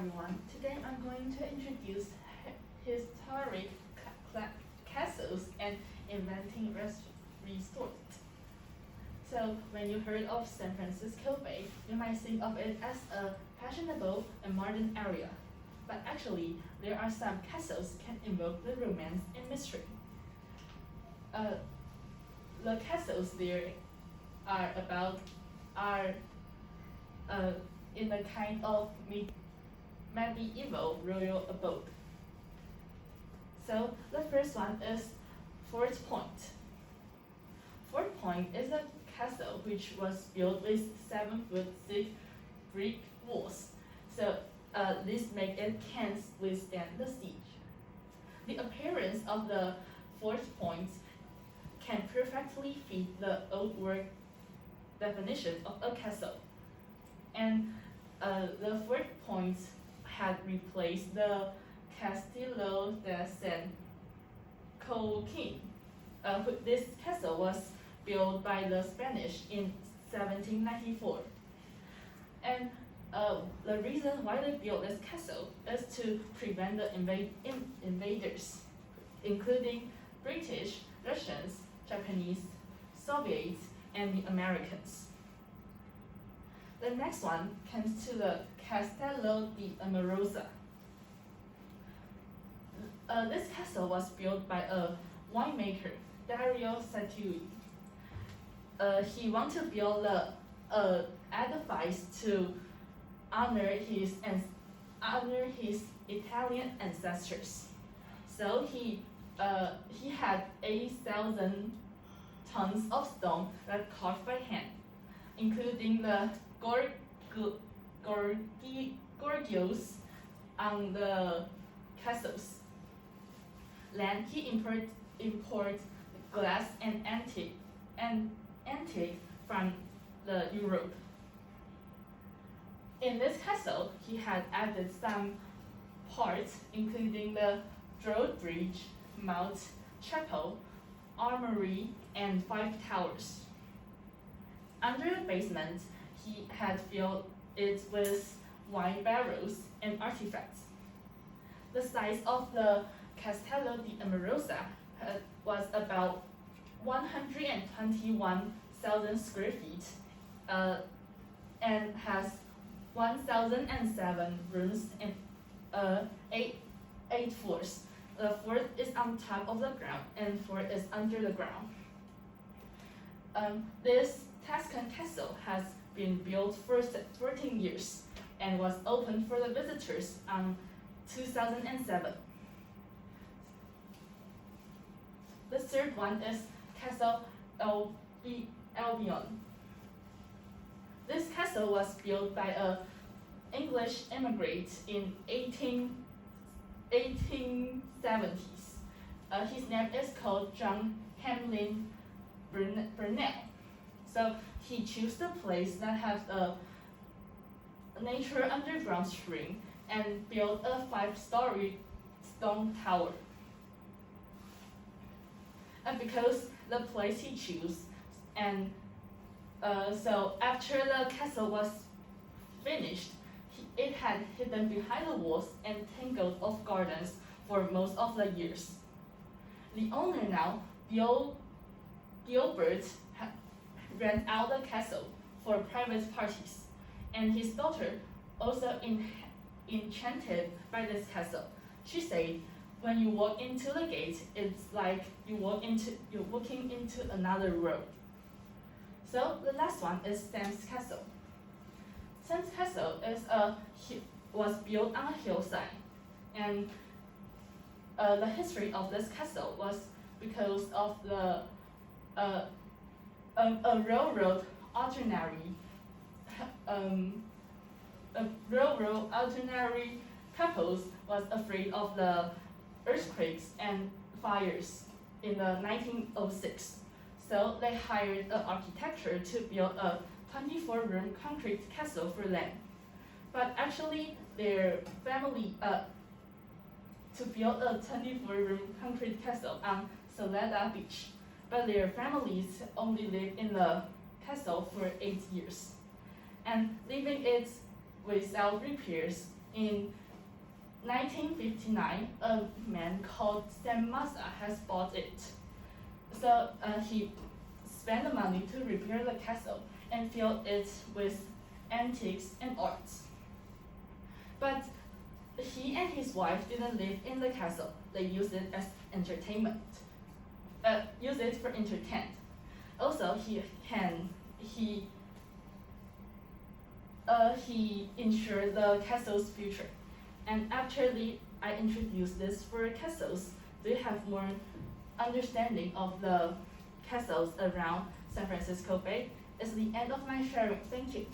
everyone. Today I'm going to introduce historic castles and inventing resorts. So when you heard of San Francisco Bay, you might think of it as a fashionable and modern area. But actually, there are some castles can invoke the romance and mystery. The castles there are in a kind of medieval royal abode. So the first one is Fort Point. Fort Point is a castle which was built with 7-foot-thick brick walls. So this makes it can withstand the siege. The appearance of the Fort Point can perfectly fit the old world definition of a castle. And the Fort Point had replaced the Castillo de San Joaquin. This castle was built by the Spanish in 1794. And the reason why they built this castle is to prevent the invaders, including British, Russians, Japanese, Soviets, and the Americans. The next one comes to the Castello di Amorosa. This castle was built by a winemaker, Dario Satui. He wanted to build an edifice to honor his Italian ancestors. So he had 8,000 tons of stone that carved by hand, including the gorgios on the castles. Then he import glass and antique from the Europe. In this castle, he had added some parts, including the drawbridge, moat, chapel, armory, and 5 towers. Under the basement, he had filled it with wine barrels and artifacts. The size of the Castello di Amorosa was about 121,000 square feet and has 1,007 rooms and 8 floors. The fourth is on top of the ground and fourth is under the ground. This Tuscan castle has been built for 14 years and was opened for the visitors in 2007. The third one is Castle Albion. This castle was built by an English immigrant in 1870s. His name is called John Hamlin Burnell. So he chose the place that has a nature underground spring and built a 5-story stone tower. And because the place he chose, and so after the castle was finished, it had hidden behind the walls and tangled of gardens for most of the years. The owner now, Gilbert, rent out the castle for private parties, and his daughter also enchanted by this castle. She said, when you walk into the gate, it's like you're walking into another world. So the last one is Sam's Castle. Sam's Castle was built on a hillside, and the history of this castle was because of a railroad ordinary couples was afraid of the earthquakes and fires in the 1906. So they hired an architect to build a 24-room concrete castle for them. But actually, their family to build a 24-room concrete castle on Salada Beach. But their families only lived in the castle for 8 years. And leaving it without repairs In 1959, a man called Sam Mazda has bought it. So he spent the money to repair the castle and fill it with antiques and arts. But he and his wife didn't live in the castle. They used it as entertainment. Use it for entertainment. Also, he ensured the castle's future. And actually, I introduced this for castles. Do you have more understanding of the castles around San Francisco Bay? It's the end of my sharing. Thank you.